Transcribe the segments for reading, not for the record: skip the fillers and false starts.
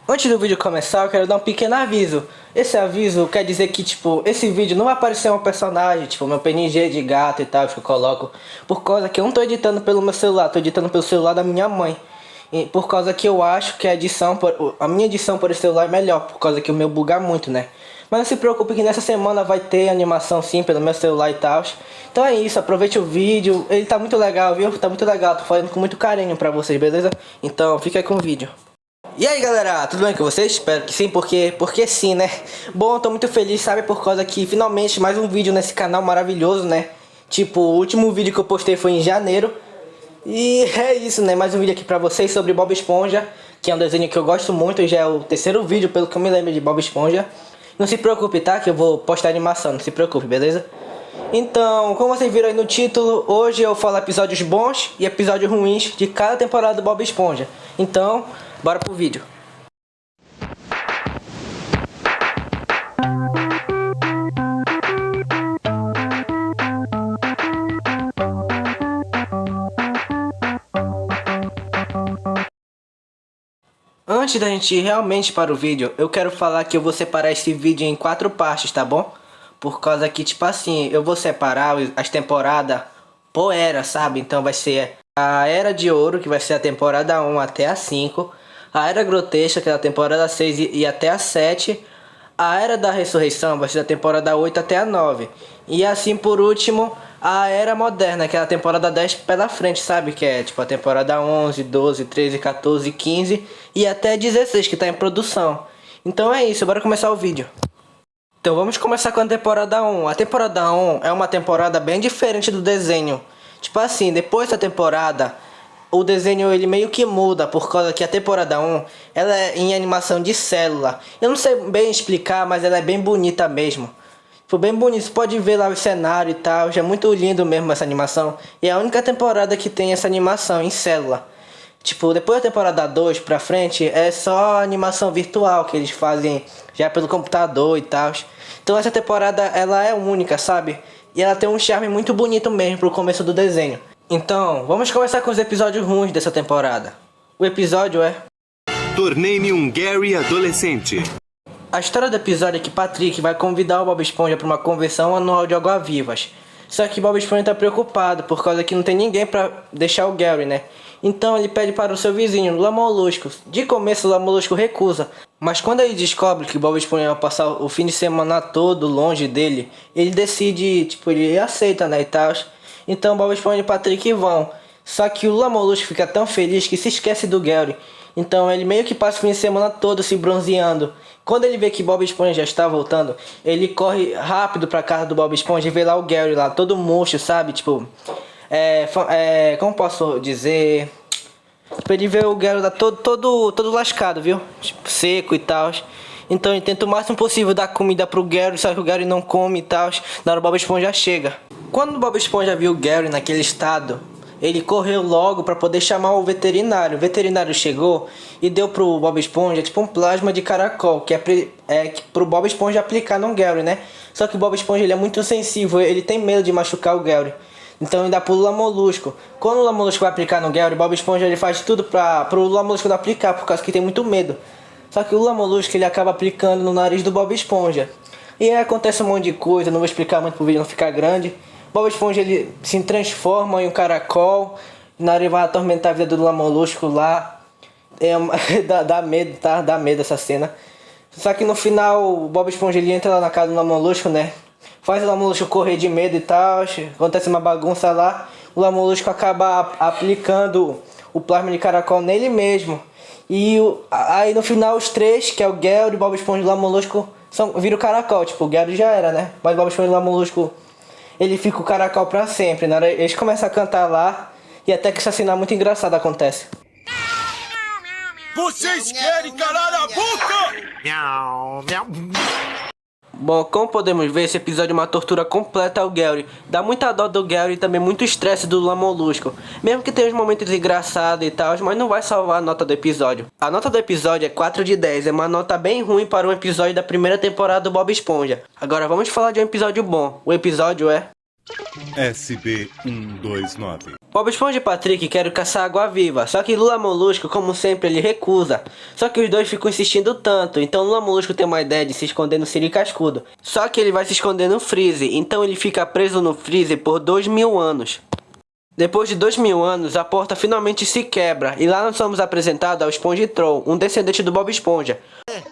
Antes do vídeo começar, eu quero dar um pequeno aviso. Esse aviso quer dizer que, tipo, esse vídeo não vai aparecer um personagem, tipo, meu PNG de gato e tal, que eu coloco. Por causa que eu não tô editando pelo meu celular, tô editando pelo celular da minha mãe. E por causa que eu acho que a minha edição por esse celular é melhor, por causa que o meu buga muito, né? Mas não se preocupe que nessa semana vai ter animação sim pelo meu celular e tal. Então é isso, aproveite o vídeo. Ele tá muito legal, viu? Tá muito legal, tô falando com muito carinho pra vocês, beleza? Então fica aí com o vídeo. E aí galera, tudo bem com vocês? Espero que sim, porque sim, né? Bom, tô muito feliz, sabe, por causa que finalmente mais um vídeo nesse canal maravilhoso, né? Tipo, o último vídeo que eu postei foi em janeiro. E é isso, né? Mais um vídeo aqui pra vocês sobre Bob Esponja, que é um desenho que eu gosto muito, e já é o terceiro vídeo pelo que eu me lembro de Bob Esponja. Não se preocupe, tá? Que eu vou postar animação, não se preocupe, beleza? Então, como vocês viram aí no título, hoje eu falo episódios bons e episódios ruins de cada temporada do Bob Esponja. Então, bora pro vídeo. Antes da gente ir realmente para o vídeo, eu quero falar que eu vou separar esse vídeo em 4 partes, tá bom? Por causa que, tipo assim, eu vou separar as temporadas por era, sabe? Então vai ser a Era de Ouro, que vai ser a temporada 1 até a 5. A Era Grotesca, que é a temporada 6 e até a 7. A Era da Ressurreição vai ser da temporada 8 até a 9. E assim por último, a Era Moderna, que é a temporada 10 pela frente, sabe? Que é tipo a temporada 11, 12, 13, 14, 15 e até 16 que tá em produção. Então é isso, bora começar o vídeo. Então vamos começar com a temporada 1. A temporada 1 é uma temporada bem diferente do desenho. Tipo assim, depois da temporada, o desenho ele meio que muda, por causa que a temporada 1 ela é em animação de célula. Eu não sei bem explicar, mas ela é bem bonita mesmo. Foi bem bonito, você pode ver lá o cenário e tal, já é muito lindo mesmo essa animação. E é a única temporada que tem essa animação em célula. Tipo, depois da temporada 2 pra frente, é só animação virtual que eles fazem já pelo computador e tal. Então essa temporada, ela é única, sabe? E ela tem um charme muito bonito mesmo pro começo do desenho. Então, vamos começar com os episódios ruins dessa temporada. O episódio é... Tornei-me um Gary adolescente. A história do episódio é que Patrick vai convidar o Bob Esponja para uma convenção anual de água-vivas. Só que Bob Esponja tá preocupado, por causa que não tem ninguém para deixar o Gary, né? Então ele pede para o seu vizinho, Lula Molusco. De começo, Lula Molusco recusa. Mas quando ele descobre que Bob Esponja vai passar o fim de semana todo longe dele, ele decide, tipo, ele aceita, né, e tal. Então Bob Esponja e Patrick vão. Só que o Lula Molusco fica tão feliz que se esquece do Gary. Então ele meio que passa o fim de semana todo se bronzeando. Quando ele vê que Bob Esponja já está voltando, ele corre rápido pra casa do Bob Esponja e vê lá o Gary lá, todo murcho, sabe? Tipo, como posso dizer? Tipo, ele vê o Gary lá todo lascado, viu? Tipo, seco e tal. Então ele tenta o máximo possível dar comida pro Gary, só que o Gary não come e tal. Na hora o Bob Esponja chega. Quando o Bob Esponja viu o Gary naquele estado, ele correu logo para poder chamar o veterinário. O veterinário chegou e deu pro Bob Esponja tipo um plasma de caracol, que é pro Bob Esponja aplicar no Gary, né? Só que o Bob Esponja ele é muito sensível, ele tem medo de machucar o Gary. Então ele dá pro Lula Molusco. Quando o Lula Molusco vai aplicar no Gary, o Bob Esponja ele faz tudo pro Lula Molusco não aplicar, por causa que tem muito medo. Só que o Lula Molusco ele acaba aplicando no nariz do Bob Esponja. E aí acontece um monte de coisa, não vou explicar muito pro vídeo não ficar grande. Bob Esponja ele se transforma em um caracol, na hora ele vai atormentar a vida do Lula Molusco lá. Dá medo, tá? Dá medo essa cena. Só que no final o Bob Esponja ele entra lá na casa do Lula Molusco, né? Faz o Lula Molusco correr de medo e tal. Acontece uma bagunça lá. O Lula Molusco acaba aplicando o plasma de caracol nele mesmo. E aí no final os três, que é o Gary, o Bob Esponja e o Lula Molusco, viram o caracol. Tipo, o Gary já era, né? Mas o Bob Esponja e o Lula Molusco, ele fica o caracol pra sempre. Na hora eles começam a cantar lá e até que essa cena muito engraçada acontece. Vocês querem calar a boca? Miau, miau. Bom, como podemos ver, esse episódio é uma tortura completa ao Gary. Dá muita dó do Gary e também muito estresse do Lula Molusco. Mesmo que tenha uns momentos engraçados e tal, mas não vai salvar a nota do episódio. A nota do episódio é 4 de 10, é uma nota bem ruim para um episódio da primeira temporada do Bob Esponja. Agora vamos falar de um episódio bom. O episódio é... SB129. Bob Esponja e Patrick querem caçar água-viva, só que Lula Molusco, como sempre, ele recusa. Só que os dois ficam insistindo tanto, então Lula Molusco tem uma ideia de se esconder no Siri Cascudo. Só que ele vai se esconder no Freeze, então ele fica preso no Freeze por 2000 anos. Depois de 2000 anos, a porta finalmente se quebra, e lá nós somos apresentados ao Esponjitroll, um descendente do Bob Esponja.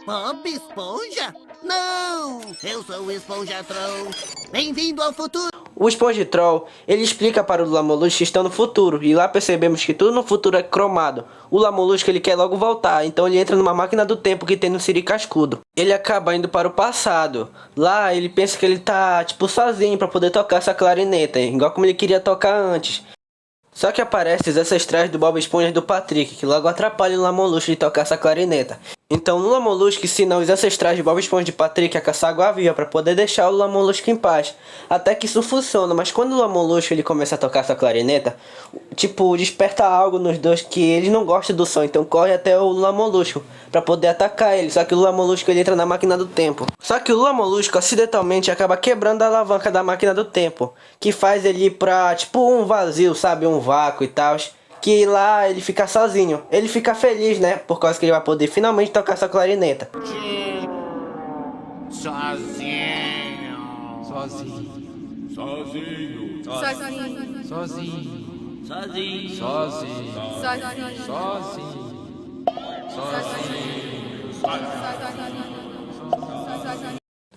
Bob Esponja? Não! Eu sou o Esponjatroll. Bem-vindo ao futuro! O Esponjitroll, ele explica para o Lula Molusco que estão no futuro, e lá percebemos que tudo no futuro é cromado. O Lula Molusco, ele quer logo voltar, então ele entra numa máquina do tempo que tem no Siri Cascudo. Ele acaba indo para o passado. Lá ele pensa que ele tá, tipo, sozinho para poder tocar essa clarineta, igual como ele queria tocar antes. Só que aparecem os ancestrais do Bob Esponja e do Patrick, que logo atrapalham o Lula Molusco de tocar essa clarineta. Então Lula Molusco ensina os ancestrais de Bob Esponja e de Patrick a caçar água-viva para poder deixar o Lula Molusco em paz. Até que isso funciona, mas quando o Lula Molusco ele começa a tocar essa clarineta, tipo, desperta algo nos dois que eles não gostam do som, então corre até o Lula Molusco para poder atacar ele. Só que o Lula Molusco ele entra na máquina do tempo. Só que o Lula Molusco acidentalmente acaba quebrando a alavanca da máquina do tempo, que faz ele ir pra, tipo, um vazio, sabe, um vácuo e tal. Que lá ele fica sozinho. Ele fica feliz, né? Por causa que ele vai poder finalmente tocar essa clarineta. Sozinho.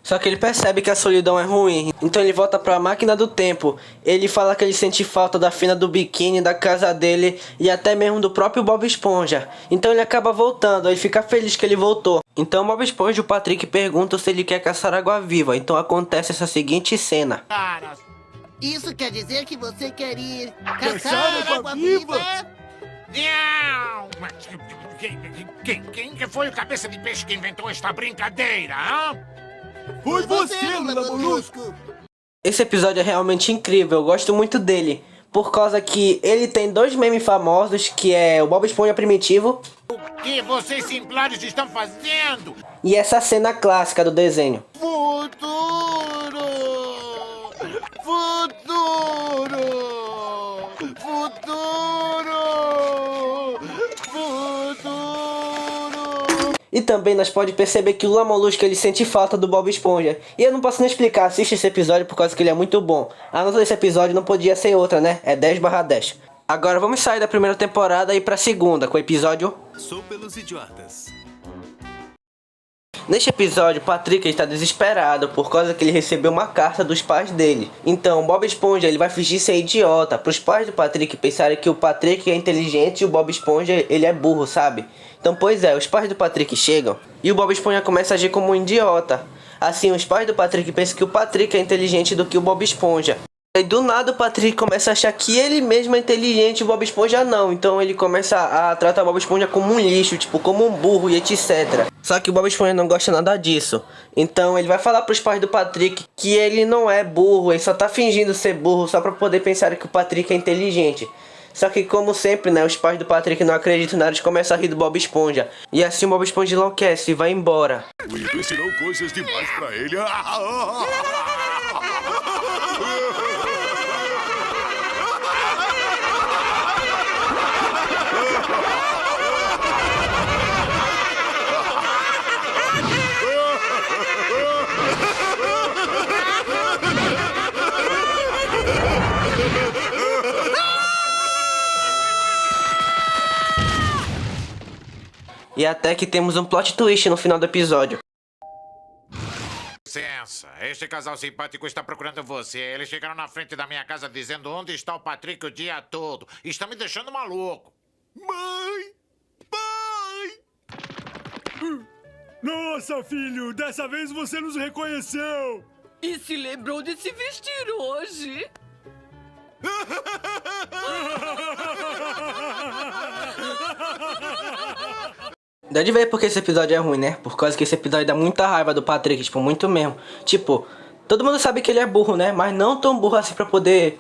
Só que ele percebe que a solidão é ruim, então ele volta pra máquina do tempo. Ele fala que ele sente falta da fina do biquíni, da casa dele e até mesmo do próprio Bob Esponja. Então ele acaba voltando, ele fica feliz que ele voltou. Então Bob Esponja e o Patrick perguntam se ele quer caçar água-viva. Então acontece essa seguinte cena. Isso quer dizer que você quer ir Caçar caçar água-viva? água-viva? Não! Mas quem que foi o cabeça de peixe que inventou esta brincadeira, hã? Foi você, Lula Molusco! Esse episódio é realmente incrível, eu gosto muito dele. Por causa que ele tem dois memes famosos, que é o Bob Esponja primitivo O que vocês simplórios estão fazendo? e essa cena clássica do desenho. Futuro! Futuro! Futuro! Futuro! E também nós pode perceber que o Lula Molusco ele sente falta do Bob Esponja. E eu não posso nem explicar, assiste esse episódio por causa que ele é muito bom. A nota desse episódio não podia ser outra, né? É 10/10. Agora vamos sair da primeira temporada e ir pra segunda, com o episódio... Sou pelos idiotas. Neste episódio, Patrick está desesperado por causa que ele recebeu uma carta dos pais dele. Então, Bob Esponja ele vai fingir ser idiota para os pais do Patrick pensarem que o Patrick é inteligente e o Bob Esponja ele é burro, sabe? Então, pois é, os pais do Patrick chegam e o Bob Esponja começa a agir como um idiota. Assim, os pais do Patrick pensam que o Patrick é inteligente do que o Bob Esponja. E do nada o Patrick começa a achar que ele mesmo é inteligente e o Bob Esponja não. Então ele começa a tratar o Bob Esponja como um lixo, tipo, como um burro e etc. Só que o Bob Esponja não gosta nada disso. Então ele vai falar pros pais do Patrick que ele não é burro, ele só tá fingindo ser burro só pra poder pensar que o Patrick é inteligente. Só que como sempre, né, os pais do Patrick não acreditam nada, eles começam a rir do Bob Esponja. E assim o Bob Esponja enlouquece e vai embora. O Ido ensinou coisas demais pra ele. E até que temos um plot twist no final do episódio. Licença, este casal simpático está procurando você. Eles chegaram na frente da minha casa dizendo onde está o Patrick o dia todo. Está me deixando maluco. Mãe! Pai! Nossa, filho, dessa vez você nos reconheceu! E se lembrou de se vestir hoje? Dá de ver porque esse episódio é ruim, né? Por causa que esse episódio dá muita raiva do Patrick, tipo, muito mesmo. Tipo, todo mundo sabe que ele é burro, né? Mas não tão burro assim pra poder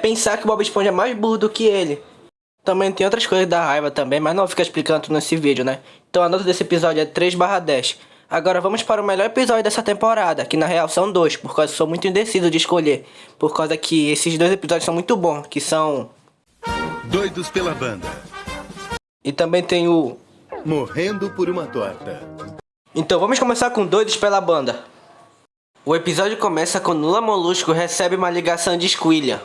pensar que o Bob Esponja é mais burro do que ele. Também tem outras coisas da raiva também, mas não fica explicando tudo nesse vídeo, né? Então a nota desse episódio é 3/10. Agora vamos para o melhor episódio dessa temporada, que na real são dois, por causa que sou muito indeciso de escolher. Por causa que esses dois episódios são muito bons, que são... Doidos pela banda. E também tem o... Morrendo por uma torta. Então vamos começar com Doidos pela Banda. O episódio começa quando Lula Molusco recebe uma ligação de Squilliam.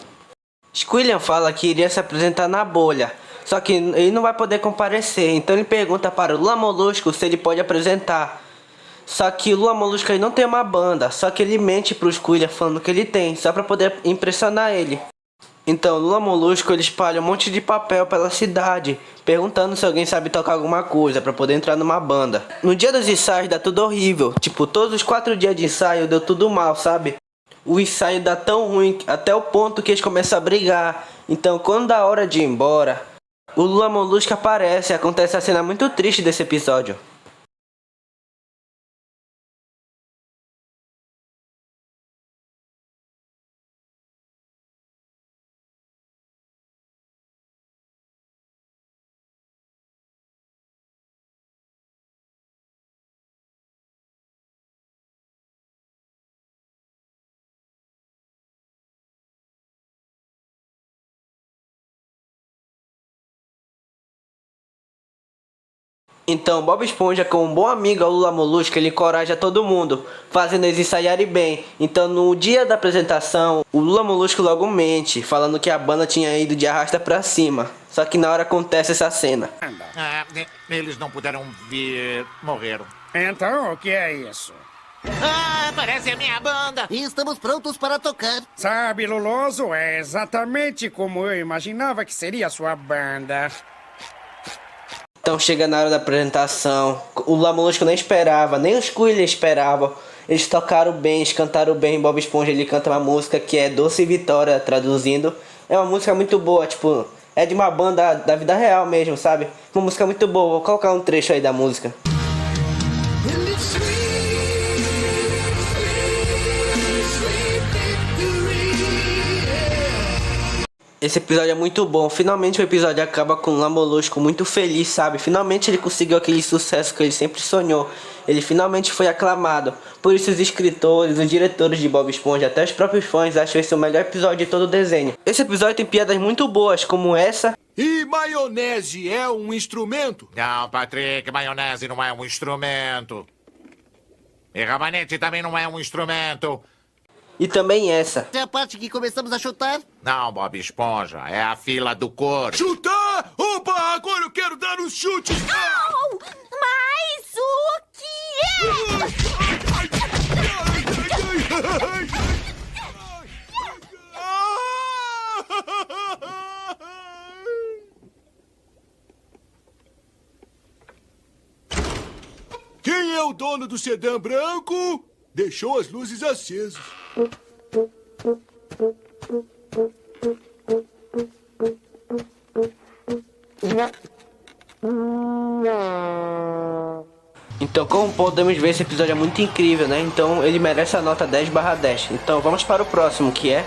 Squilliam fala que iria se apresentar na bolha, só que ele não vai poder comparecer, então ele pergunta para o Lula Molusco se ele pode apresentar. Só que o Lula Molusco ele não tem uma banda, só que ele mente pro Squilliam falando que ele tem, só para poder impressionar ele. Então o Lula Molusco ele espalha um monte de papel pela cidade, perguntando se alguém sabe tocar alguma coisa para poder entrar numa banda. No dia dos ensaios dá tudo horrível, tipo todos os 4 dias de ensaio deu tudo mal, sabe? O ensaio dá tão ruim até o ponto que eles começam a brigar. Então quando dá hora de ir embora, o Lula Molusco aparece e acontece a cena muito triste desse episódio. Então Bob Esponja, como um bom amigo ao Lula Molusco, ele encoraja todo mundo, fazendo eles ensaiarem bem. Então no dia da apresentação, o Lula Molusco logo mente, falando que a banda tinha ido de arrasta pra cima. Só que na hora acontece essa cena. Eles não puderam vir, morreram. Então, o que é isso? Parece a minha banda. E estamos prontos para tocar. Sabe, Luloso, é exatamente como eu imaginava que seria a sua banda. Então chega na hora da apresentação, o Lula Molusco nem esperava, nem os Squilliam esperavam. Eles tocaram bem, eles cantaram bem. Bob Esponja ele canta uma música que é Doce Vitória, traduzindo. É uma música muito boa, tipo, é de uma banda da vida real mesmo, sabe? Uma música muito boa, vou colocar um trecho aí da música. Esse episódio é muito bom, finalmente o episódio acaba com o Lula Molusco muito feliz, sabe? Finalmente ele conseguiu aquele sucesso que ele sempre sonhou. Ele finalmente foi aclamado. Por isso os escritores, os diretores de Bob Esponja, até os próprios fãs acham esse o melhor episódio de todo o desenho. Esse episódio tem piadas muito boas, como essa. E maionese é um instrumento? Não, Patrick, maionese não é um instrumento. E rabanete também não é um instrumento. E também essa. É a parte que começamos a chutar? Não, Bob Esponja, é a fila do cor. Chutar? Opa, agora eu quero dar uns chutes! Au! Mas o que é? Quem é o dono do sedã branco? Deixou as luzes acesas. Então, como podemos ver, esse episódio é muito incrível, né? Então ele merece a nota 10/10. Então vamos para o próximo, que é...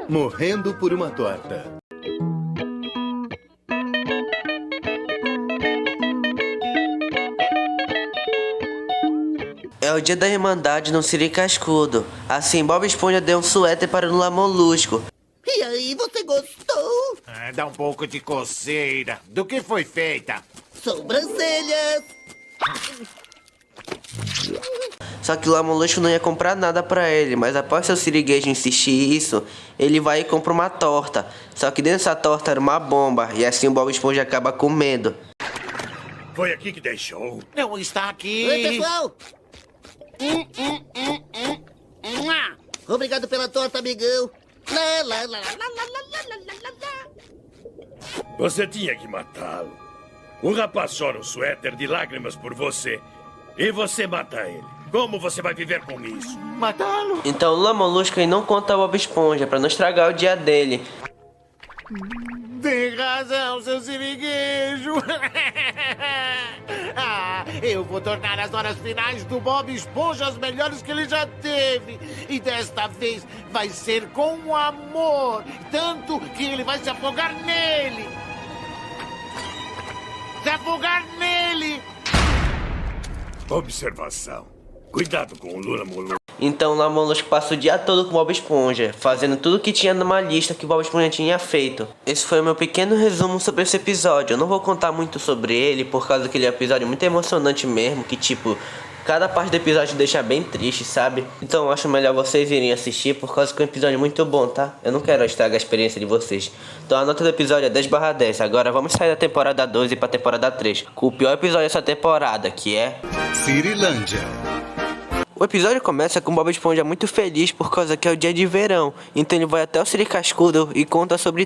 Morrendo por uma torta. É o dia da Irmandade no Siri Cascudo. Assim, Bob Esponja deu um suéter para o Lula Molusco. E aí, você gostou? Dá um pouco de coceira. Do que foi feita? Sobrancelhas. Só que o Lula Molusco não ia comprar nada pra ele, mas após seu siriguejo insistir isso, ele vai e compra uma torta. Só que dentro dessa torta era uma bomba, e assim o Bob Esponja acaba com medo. Foi aqui que deixou. Não está aqui. Oi, pessoal. Obrigado pela torta, amigão. Lá, lá, lá, lá, lá, lá, lá, lá, lá. Você tinha que matá-lo. Um rapaz chora um suéter de lágrimas por você. E você mata ele. Como você vai viver com isso? Matá-lo? Então o Lula Molusco ele não conta ao Bob Esponja pra não estragar o dia dele. Tem razão, seu siriguejo. Eu vou tornar as horas finais do Bob Esponja as melhores que ele já teve. E desta vez vai ser com amor. Tanto que ele vai se afogar nele. Se afogar nele. Observação. Cuidado com o Lula Molusco. Então lá o Molusco passa o dia todo com o Bob Esponja, fazendo tudo que tinha numa lista que o Bob Esponja tinha feito. Esse foi o meu pequeno resumo sobre esse episódio. Eu não vou contar muito sobre ele, por causa que ele é um episódio muito emocionante mesmo, que tipo, cada parte do episódio deixa bem triste, sabe? Então eu acho melhor vocês irem assistir, por causa que é um episódio muito bom, tá? Eu não quero estragar a experiência de vocês. Então a nota do episódio é 10/10. Agora vamos sair da temporada 2 e pra temporada 3, com o pior episódio dessa temporada, que é... Cirilândia. O episódio começa com o Bob Esponja muito feliz por causa que é o dia de verão. Então ele vai até o Siri Cascudo e conta sobre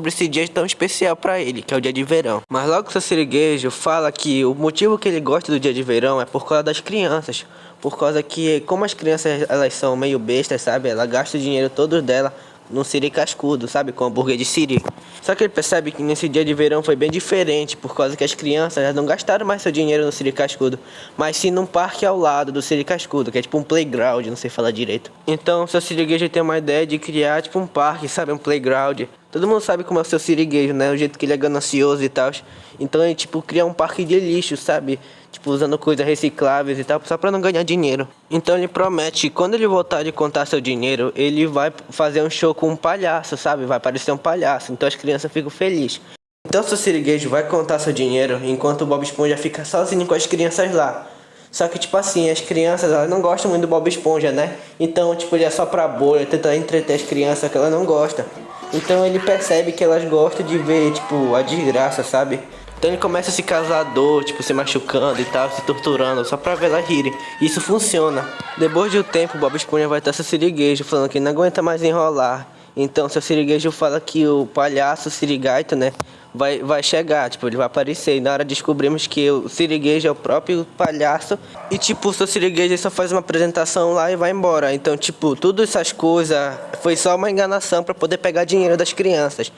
esse dia tão especial pra ele, que é o dia de verão. Mas logo o seu Sirigueijo fala que o motivo que ele gosta do dia de verão é por causa das crianças. Por causa que, como as crianças elas são meio bestas, sabe? Ela gasta o dinheiro todo dela no Siri Cascudo, sabe? Com hambúrguer de Siri. Só que ele percebe que nesse dia de verão foi bem diferente, por causa que as crianças já não gastaram mais seu dinheiro no Siri Cascudo, mas sim num parque ao lado do Siri Cascudo, que é tipo um playground, não sei falar direito. Então o seu Sirigueijo tem uma ideia de criar tipo um parque, sabe? Um playground. Todo mundo sabe como é o seu Sirigueijo, né? O jeito que ele é ganancioso e tal. Então ele tipo cria um parque de lixo, sabe? Tipo, usando coisas recicláveis e tal, só pra não ganhar dinheiro. Então ele promete que quando ele voltar de contar seu dinheiro, ele vai fazer um show com um palhaço, sabe? Vai parecer um palhaço, então as crianças ficam felizes. Então seu Sirigueijo vai contar seu dinheiro, enquanto o Bob Esponja fica sozinho com as crianças lá. Só que, tipo assim, as crianças, elas não gostam muito do Bob Esponja, né? Então, tipo, ele é só pra bolha, tenta entreter as crianças que ela não gosta. Então ele percebe que elas gostam de ver, tipo, a desgraça, sabe? Então ele começa a se casador, tipo, se machucando e tal, se torturando, só pra ver elas rirem. Isso funciona. Depois de um tempo, o Bob Esponja vai estar seu Sirigueijo, falando que não aguenta mais enrolar. Então seu Sirigueijo fala que o palhaço Sirigaito, né, vai chegar, tipo, ele vai aparecer. E na hora descobrimos que o Sirigueijo é o próprio palhaço. E tipo, o seu Sirigueijo só faz uma apresentação lá e vai embora. Então, tipo, todas essas coisas foi só uma enganação pra poder pegar dinheiro das crianças.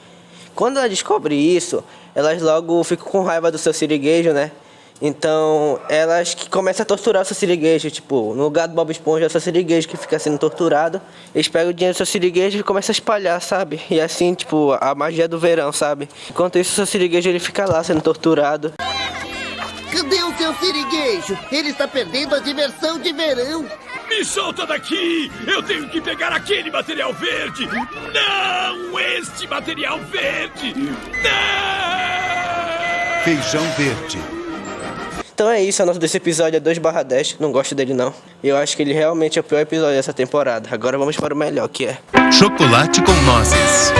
Quando ela descobre isso, elas logo ficam com raiva do seu Sirigueijo, né? Então, elas que começam a torturar o seu Sirigueijo. Tipo, no lugar do Bob Esponja, é o seu Sirigueijo que fica sendo torturado. Eles pegam o dinheiro do seu Sirigueijo e começam a espalhar, sabe? E assim, tipo, a magia do verão, sabe? Enquanto isso, o seu Sirigueijo ele fica lá sendo torturado. Cadê o seu Sirigueijo? Ele está perdendo a diversão de verão. Me solta daqui! Eu tenho que pegar aquele material verde! Não! Este material verde! Não! Feijão verde. Então é isso, a nota desse episódio é 2/10. Não gosto dele não. Eu acho que ele realmente é o pior episódio dessa temporada. Agora vamos para o melhor, que é... Chocolate com nozes.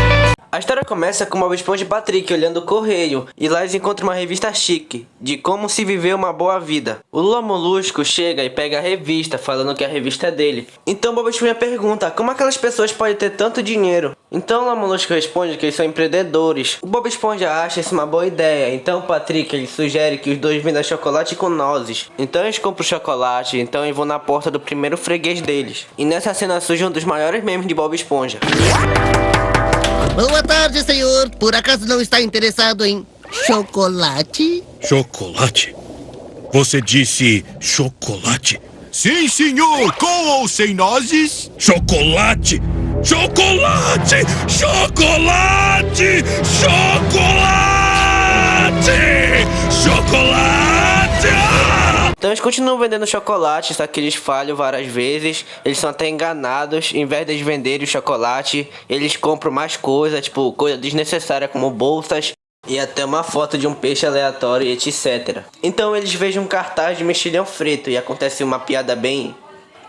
A história começa com Bob Esponja e Patrick olhando o correio, e lá eles encontram uma revista chique, de como se viver uma boa vida. O Lula Molusco chega e pega a revista, falando que a revista é dele. Então Bob Esponja pergunta como aquelas pessoas podem ter tanto dinheiro. Então o Lula Molusco responde que eles são empreendedores. O Bob Esponja acha isso uma boa ideia, então o Patrick ele sugere que os dois vendam chocolate com nozes. Então eles compram o chocolate, então eles vão na porta do primeiro freguês deles. E nessa cena surge um dos maiores memes de Bob Esponja. Boa tarde, senhor. Por acaso não está interessado em chocolate? Chocolate? Você disse chocolate? Sim, senhor. Com ou sem nozes? Chocolate! Chocolate! Chocolate! Chocolate! Chocolate! Ah! Então eles continuam vendendo chocolate, só que eles falham várias vezes. Eles são até enganados. Em vez de eles venderem o chocolate, eles compram mais coisa, tipo coisa desnecessária como bolsas e até uma foto de um peixe aleatório e etc. Então eles vejam um cartaz de mexilhão frito e acontece uma piada bem...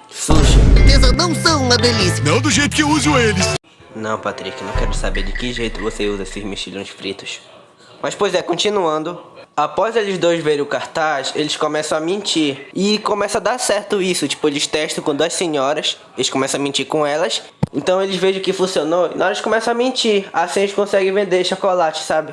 suja. Certeza não são uma delícia. Não do jeito que eu uso eles. Não, Patrick, não quero saber de que jeito você usa esses mexilhões fritos. Mas pois é, continuando. Após eles dois verem o cartaz, eles começam a mentir. E começa a dar certo isso. Tipo, eles testam com duas senhoras. Eles começam a mentir com elas. Então eles veem que funcionou. E na hora eles começam a mentir. Assim eles conseguem vender chocolate, sabe?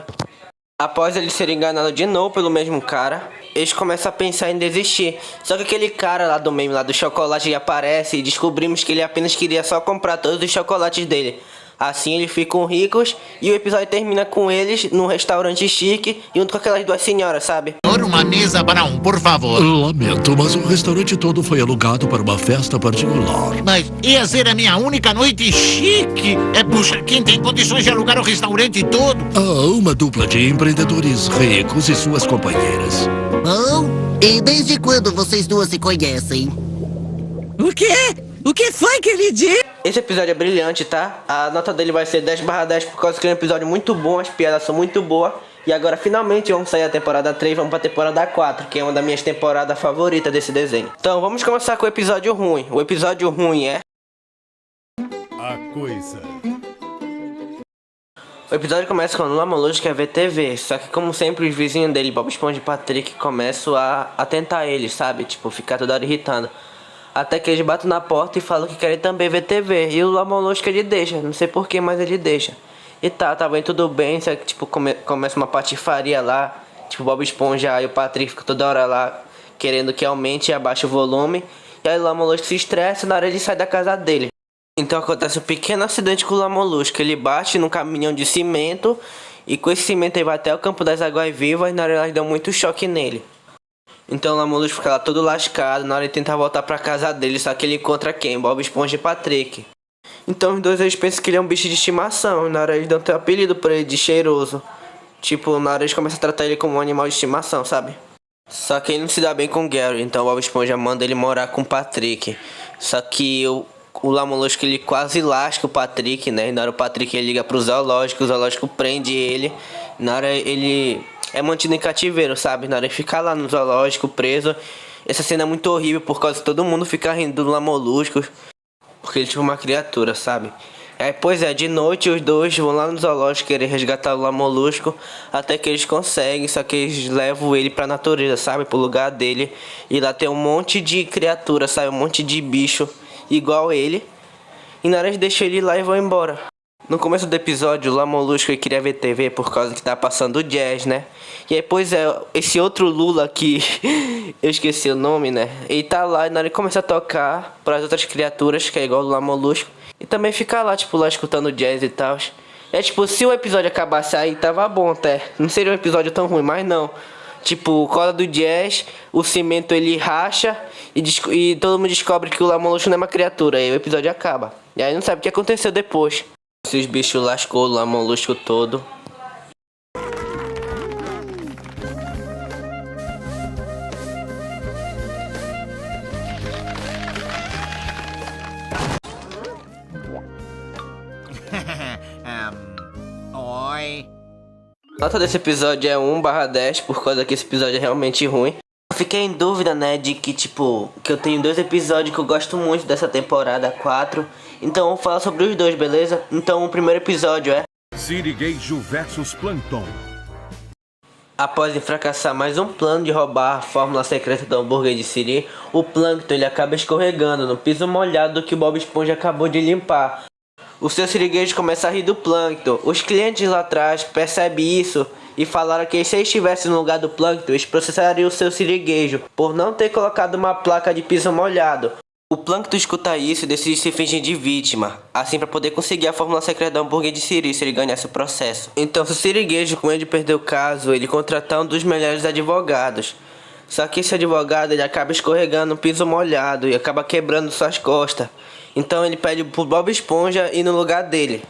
Após eles serem enganados de novo pelo mesmo cara, eles começam a pensar em desistir. Só que aquele cara lá do meme, lá do chocolate, aparece e descobrimos que ele apenas queria só comprar todos os chocolates dele. Assim eles ficam ricos e o episódio termina com eles num restaurante chique junto com aquelas duas senhoras, sabe? Uma mesa para um, por favor. Lamento, mas o restaurante todo foi alugado para uma festa particular. Mas ia ser a minha única noite chique. Puxa, quem tem condições de alugar o restaurante todo? Uma dupla de empreendedores ricos e suas companheiras. Bom, e desde quando vocês duas se conhecem? O quê? O que foi que ele disse? Esse episódio é brilhante, tá? A nota dele vai ser 10/10 por causa que é um episódio muito bom, as piadas são muito boas. E agora finalmente vamos sair da temporada 3, vamos pra temporada 4, que é uma das minhas temporadas favoritas desse desenho. Então vamos começar com o episódio ruim. O episódio ruim é... A coisa. O episódio começa com o Lula Molusco quer ver TV, só que como sempre os vizinhos dele, Bob Esponja e Patrick, começam a tentar ele, sabe? Tipo, ficar toda hora irritando. Até que eles batem na porta e falam que querem também ver TV. E o Lula Molusco ele deixa, não sei porquê, mas ele deixa. E tava indo tudo bem, só que tipo, começa uma patifaria lá. Tipo, Bob Esponja e o Patrick ficam toda hora lá querendo que aumente e abaixe o volume. E aí o Lula Molusco se estressa na hora de sair da casa dele. Então acontece um pequeno acidente com o Lula Molusco. Ele bate num caminhão de cimento e com esse cimento ele vai até o campo das águas vivas e na hora elas dão muito choque nele. Então o Lula Molusco fica lá todo lascado na hora de tentar voltar pra casa dele, só que ele encontra quem? Bob Esponja e Patrick. Então os dois eles pensam que ele é um bicho de estimação e na hora eles dão até um apelido pra ele de cheiroso. Tipo, na hora eles começam a tratar ele como um animal de estimação, sabe? Só que ele não se dá bem com o Gary, então o Bob Esponja manda ele morar com o Patrick. Só que o Lula Molusco ele quase lasca o Patrick, né? E na hora o Patrick ele liga pro zoológico, o zoológico prende ele. Na hora ele é mantido em cativeiro, sabe? Na hora ele fica lá no zoológico preso. Essa cena é muito horrível por causa que todo mundo fica rindo do Lula Molusco. Porque ele é tipo uma criatura, sabe? Aí, pois é, de noite os dois vão lá no zoológico querer resgatar o Lula Molusco. Até que eles conseguem, só que eles levam ele pra natureza, sabe? Pro lugar dele. E lá tem um monte de criatura, sabe? Um monte de bicho igual ele. E na hora eles deixam ele lá e vão embora. No começo do episódio, o Lula Molusco ele queria ver TV por causa que tá passando o Jazz, né? E aí, pois é, esse outro Lula que eu esqueci o nome, né? Ele tá lá e na hora ele começa a tocar para as outras criaturas, que é igual o Lula Molusco. E também fica lá, tipo, lá escutando Jazz e tal. É tipo, se o episódio acabasse aí, tava bom até. Não seria um episódio tão ruim, mas não. Tipo, cola do Jazz, o cimento ele racha e todo mundo descobre que o Lula Molusco não é uma criatura. Aí o episódio acaba. E aí não sabe o que aconteceu depois. Se os bichos lascou o Lula Molusco todo. Oi. A nota desse episódio é 1/10 por causa que esse episódio é realmente ruim. Eu fiquei em dúvida, né, de que tipo, que eu tenho 2 episódios que eu gosto muito dessa temporada 4. Então vamos falar sobre os dois, beleza? Então o primeiro episódio é Sirigueijo versus Plankton. após fracassar mais um plano de roubar a fórmula secreta do hambúrguer de Siri, o Plankton ele acaba escorregando no piso molhado que o Bob Esponja acabou de limpar. O seu siriguejo começa a rir do Plankton. Os clientes lá atrás percebem isso e falaram que se eles estivessem no lugar do Plankton, eles processariam o seu siriguejo por não ter colocado uma placa de piso molhado. O Plankton escuta isso e decide se fingir de vítima, assim para poder conseguir a fórmula secreta do hambúrguer de Siri se ele ganhasse o processo. Então, se o siriguejo, com medo de perder o caso, ele contrata um dos melhores advogados. Só que esse advogado ele acaba escorregando no piso molhado e acaba quebrando suas costas. Então ele pede pro Bob Esponja ir no lugar dele.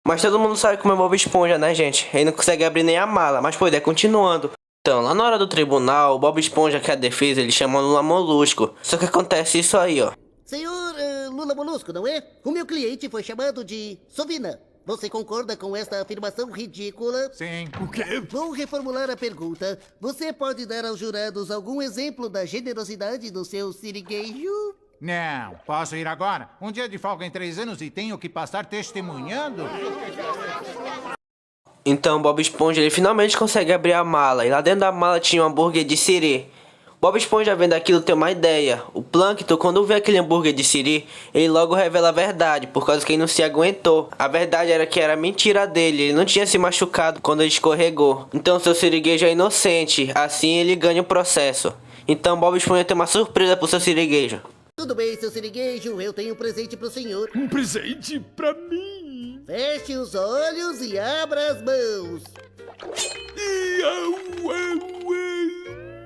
Mas todo mundo sabe como é Bob Esponja, né, gente? Ele não consegue abrir nem a mala, mas pois é, continuando. Então, lá na hora do tribunal, o Bob Esponja, que é a defesa, ele chama o Lula Molusco. Só que acontece isso aí, ó. Senhor Lula Molusco, não é? O meu cliente foi chamado de Sovina. Você concorda com esta afirmação ridícula? Sim. O quê? Vou reformular a pergunta. Você pode dar aos jurados algum exemplo da generosidade do seu siriguejo? Não, posso ir agora? Um dia de folga em 3 anos e tenho que passar testemunhando? Então Bob Esponja ele finalmente consegue abrir a mala. E lá dentro da mala tinha um hambúrguer de Siri. Bob Esponja vendo aquilo tem uma ideia. O Plankton, quando vê aquele hambúrguer de Siri, ele logo revela a verdade, por causa que ele não se aguentou. A verdade era que era mentira dele, ele não tinha se machucado quando ele escorregou. Então seu siriguejo é inocente, assim ele ganha o processo. Então Bob Esponja tem uma surpresa pro seu siriguejo. Tudo bem, seu siriguejo, eu tenho um presente pro senhor. Um presente pra mim. Feche os olhos e abra as mãos.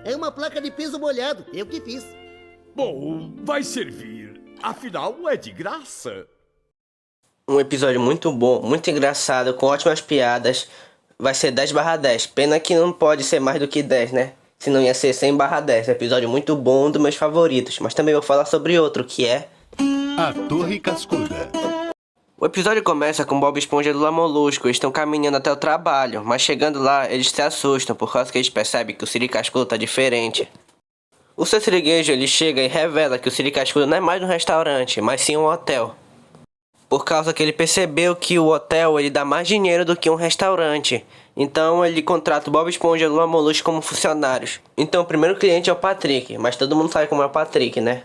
É uma placa de piso molhado, eu que fiz. Bom, vai servir. Afinal, é de graça. Um episódio muito bom, muito engraçado, com ótimas piadas. Vai ser 10/10. Pena que não pode ser mais do que 10, né? Se não ia ser 100/10, episódio muito bom, um dos meus favoritos. Mas também vou falar sobre outro, que é... A Torre Cascuda. O episódio começa com Bob Esponja e Lula Molusco. Eles estão caminhando até o trabalho, mas chegando lá, eles se assustam por causa que eles percebem que o Siri Cascudo tá diferente. O seu siriguejo, ele chega e revela que o Siri Cascudo não é mais um restaurante, mas sim um hotel. Por causa que ele percebeu que o hotel ele dá mais dinheiro do que um restaurante. Então ele contrata o Bob Esponja e Lula Molusco como funcionários. Então o primeiro cliente é o Patrick, mas todo mundo sabe como é o Patrick, né?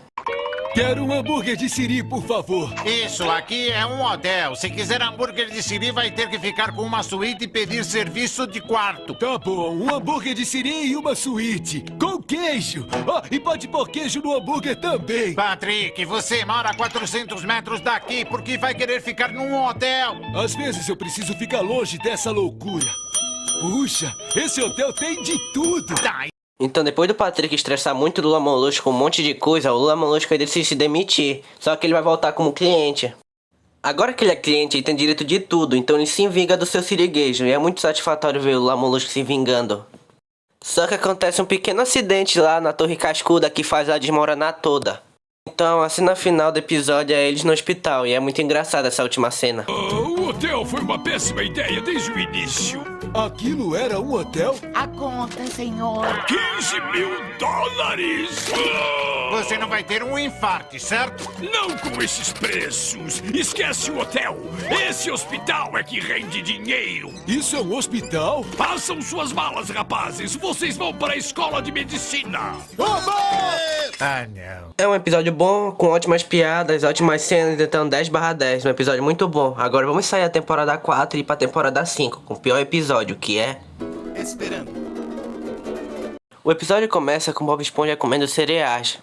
Quero um hambúrguer de siri, por favor. Isso aqui é um hotel. Se quiser hambúrguer de siri, vai ter que ficar com uma suíte e pedir serviço de quarto. Tá bom, um hambúrguer de siri e uma suíte. Com queijo. E pode pôr queijo no hambúrguer também. Patrick, você mora a 400 metros daqui porque vai querer ficar num hotel. Às vezes eu preciso ficar longe dessa loucura. Puxa, esse hotel tem de tudo. Então depois do Patrick estressar muito o Lula Molusco com um monte de coisa, o Lula Molusco decide se demitir. Só que ele vai voltar como cliente. Agora que ele é cliente, ele tem direito de tudo, então ele se vinga do seu siriguejo. E é muito satisfatório ver o Lula Molusco se vingando. Só que acontece um pequeno acidente lá na Torre Cascuda que faz ela desmoronar toda. Então a cena final do episódio é eles no hospital, e é muito engraçada essa última cena. O hotel foi uma péssima ideia desde o início. Aquilo era um hotel? A conta, senhor. $15 mil! Você não vai ter um infarte, certo? Não com esses preços! Esquece o hotel! Esse hospital é que rende dinheiro! Isso é um hospital? Façam suas malas, rapazes! Vocês vão para a escola de medicina! Ah, não. É um episódio bom, com ótimas piadas, ótimas cenas, então 10/10, um episódio muito bom. Agora vamos sair da temporada 4 e ir pra temporada 5, com o pior episódio, que é... Esperando. O episódio começa com Bob Esponja comendo cereais.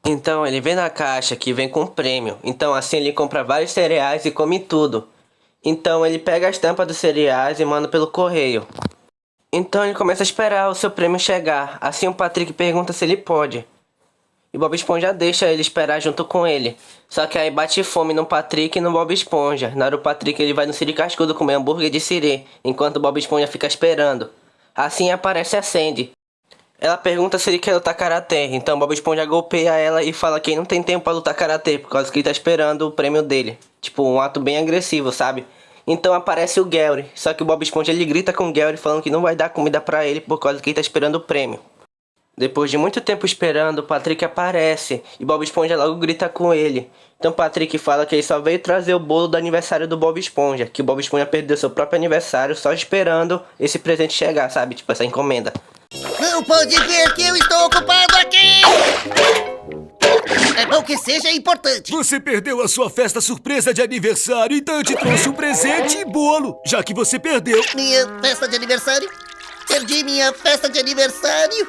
Então ele vê na caixa que vem com prêmio, então assim ele compra vários cereais e come tudo. Então ele pega as tampas dos cereais e manda pelo correio. Então ele começa a esperar o seu prêmio chegar, assim o Patrick pergunta se ele pode. E Bob Esponja deixa ele esperar junto com ele. Só que aí bate fome no Patrick e no Bob Esponja. Na hora o Patrick ele vai no Siri Cascudo comer hambúrguer de siri, enquanto o Bob Esponja fica esperando. Assim aparece a Sandy. Ela pergunta se ele quer lutar karatê, então Bob Esponja golpeia ela e fala que ele não tem tempo pra lutar karatê, por causa que ele tá esperando o prêmio dele. Tipo, um ato bem agressivo, sabe? Então aparece o Gary, só que o Bob Esponja ele grita com o Gary falando que não vai dar comida pra ele por causa que ele tá esperando o prêmio. Depois de muito tempo esperando, o Patrick aparece e Bob Esponja logo grita com ele. Então Patrick fala que ele só veio trazer o bolo do aniversário do Bob Esponja, que o Bob Esponja perdeu seu próprio aniversário só esperando esse presente chegar, sabe? Tipo, essa encomenda. Não pode ver que eu estou ocupado aqui! É bom que seja importante. Você perdeu a sua festa surpresa de aniversário, então eu te trouxe um presente e bolo, já que você perdeu. Minha festa de aniversário? Perdi minha festa de aniversário.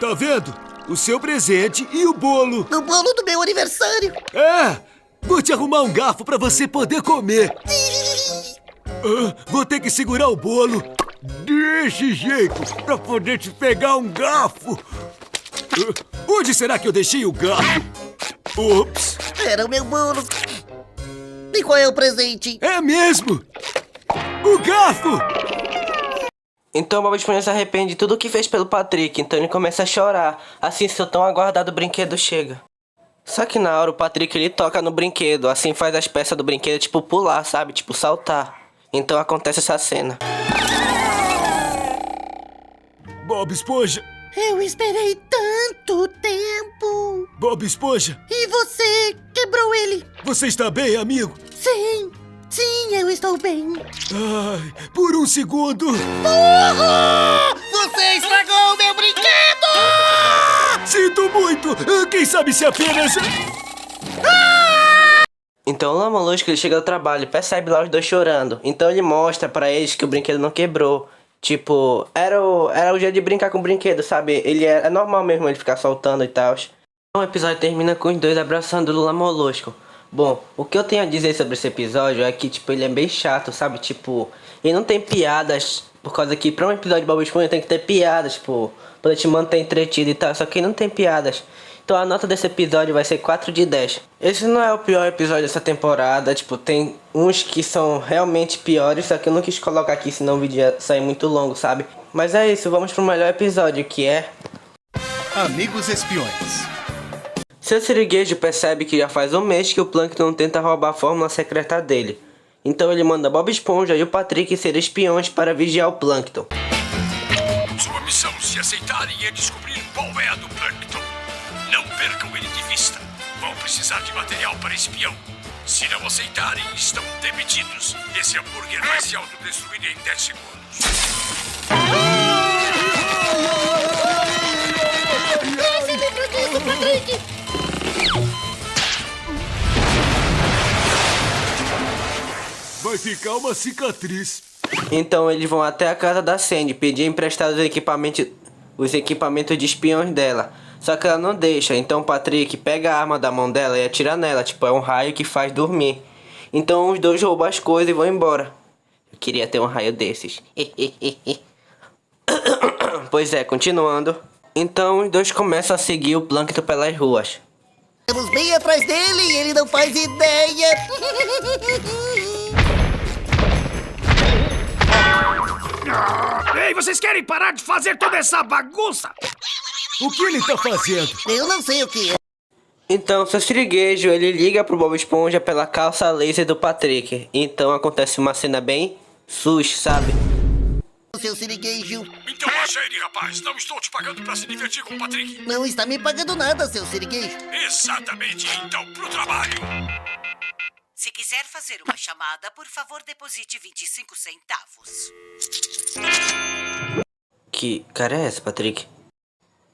Tá vendo? O seu presente e o bolo. O bolo do meu aniversário. Vou te arrumar um garfo pra você poder comer. Vou ter que segurar o bolo desse jeito pra poder te pegar um garfo. Onde será que eu deixei o garfo? Ops. Era o meu bolo. E qual é o presente? É mesmo. O garfo. Então Bob Esponja se arrepende de tudo que fez pelo Patrick, então ele começa a chorar. Assim seu tão aguardado brinquedo chega. Só que na hora o Patrick ele toca no brinquedo, assim faz as peças do brinquedo tipo pular, sabe? Tipo saltar. Então acontece essa cena. Bob Esponja. Eu esperei tanto tempo. Bob Esponja. E você quebrou ele. Você está bem, amigo? Sim, eu estou bem. Ai, por um segundo. Você estragou o meu brinquedo! Sinto muito. Quem sabe se apenas... Então o Lula Molusco ele chega do trabalho e percebe lá os dois chorando. Então ele mostra pra eles que o brinquedo não quebrou. Tipo, era o jeito de brincar com o brinquedo, sabe? É normal mesmo ele ficar soltando e tal. Então o episódio termina com os dois abraçando o Lula Molusco. Bom, o que eu tenho a dizer sobre esse episódio é que, tipo, ele é bem chato, sabe? Tipo, ele não tem piadas, por causa que pra um episódio de Bob Esponja tem que ter piadas, tipo, pra te manter entretido e tal. Só que ele não tem piadas. Então a nota desse episódio vai ser 4 de 10. Esse não é o pior episódio dessa temporada, tipo, tem uns que são realmente piores, só que eu não quis colocar aqui, senão o vídeo ia sair muito longo, sabe? Mas é isso, vamos pro melhor episódio, que é... Amigos Espiões. Seu Sirigueijo percebe que já faz um mês que o Plankton tenta roubar a fórmula secreta dele. Então ele manda Bob Esponja e o Patrick ser espiões para vigiar o Plankton. Sua missão, se aceitarem, é descobrir qual é a do Plankton. Não percam ele de vista. Vão precisar de material para espião. Se não aceitarem, estão demitidos. Esse hambúrguer vai se autodestruir em 10 segundos. Ai, você lembra disso, Patrick? Vai ficar uma cicatriz. Então eles vão até a casa da Sandy pedir emprestado os equipamentos de espiões dela. Só que ela não deixa, então o Patrick pega a arma da mão dela e atira nela, tipo, é um raio que faz dormir. Então os dois roubam as coisas e vão embora. Eu queria ter um raio desses. Pois é, continuando. Então os dois começam a seguir o Plankton pelas ruas. Estamos bem atrás dele e ele não faz ideia. Ei, vocês querem parar de fazer toda essa bagunça? O que ele tá fazendo? Eu não sei o que é. Então, seu Sirigueijo, ele liga pro Bob Esponja pela calça laser do Patrick. Então acontece uma cena bem sus, sabe? Seu Sirigueijo. Então acha ele, rapaz. Não estou te pagando pra se divertir com o Patrick. Não está me pagando nada, seu Sirigueijo. Exatamente. Então, pro trabalho. Se quiser fazer uma chamada, por favor, deposite 25 centavos. Que cara é essa, Patrick?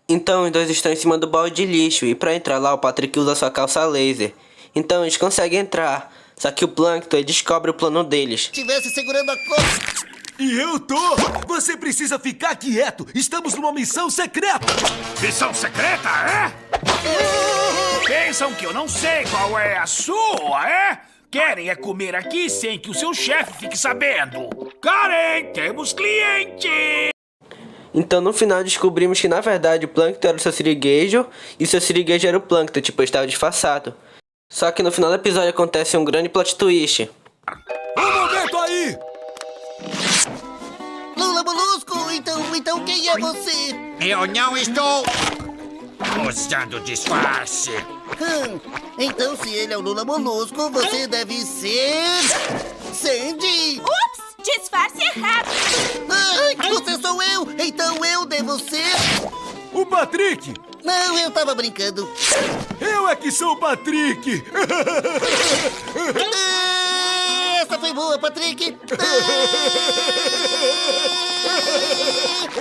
Então os dois estão em cima do balde de lixo e pra entrar lá o Patrick usa sua calça laser. Então eles conseguem entrar, só que o Plankton ele descobre o plano deles. Estivesse segurando a coisa. E eu tô! Você precisa ficar quieto! Estamos numa missão secreta! Missão secreta, é? Pensam que eu não sei qual é a sua, é? Querem é comer aqui sem que o seu chefe fique sabendo. Karen, temos cliente! Então no final descobrimos que na verdade o Plankton era o seu Sirigueijo e o seu Sirigueijo era o Plankton, tipo, ele estava disfarçado. Só que no final do episódio acontece um grande plot twist. Um momento aí! Lula Molusco, então quem é você? Eu não estou usando disfarce. Então se ele é o Lula Molusco, você deve ser... Sandy! Ups! Disfarce errado! Você sou eu! Então eu devo ser... O Patrick! Não, eu tava brincando. Eu é que sou o Patrick! Essa foi boa, Patrick!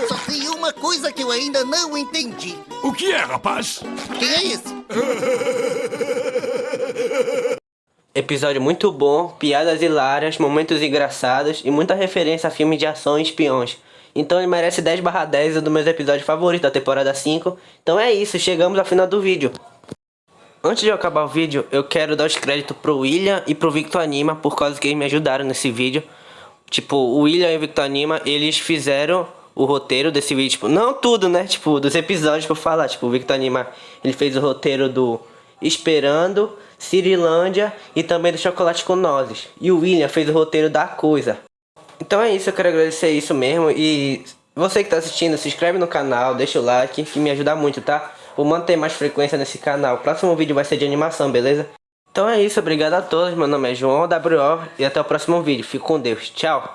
Só tem uma coisa que eu ainda não entendi. O que é, rapaz? Quem é esse? Episódio muito bom, piadas hilárias, momentos engraçados e muita referência a filmes de ação e espiões. Então ele merece 10/10, é um dos meus episódios favoritos da temporada 5. Então é isso, chegamos ao final do vídeo. Antes de eu acabar o vídeo, eu quero dar os créditos pro William e pro Victor Anima, por causa que eles me ajudaram nesse vídeo. Tipo, o William e o Victor Anima, eles fizeram o roteiro desse vídeo, tipo, não tudo, né, tipo, dos episódios pra eu falar. Tipo, o Victor Anima, ele fez o roteiro do Esperando, Cirilândia e também do Chocolate com Nozes. E o William fez o roteiro da Coisa. Então é isso, eu quero agradecer isso mesmo. E você que tá assistindo, se inscreve no canal, deixa o like, que me ajuda muito, tá? Vou manter mais frequência nesse canal. O próximo vídeo vai ser de animação, beleza? Então é isso, obrigado a todos. Meu nome é João WO e até o próximo vídeo. Fique com Deus. Tchau!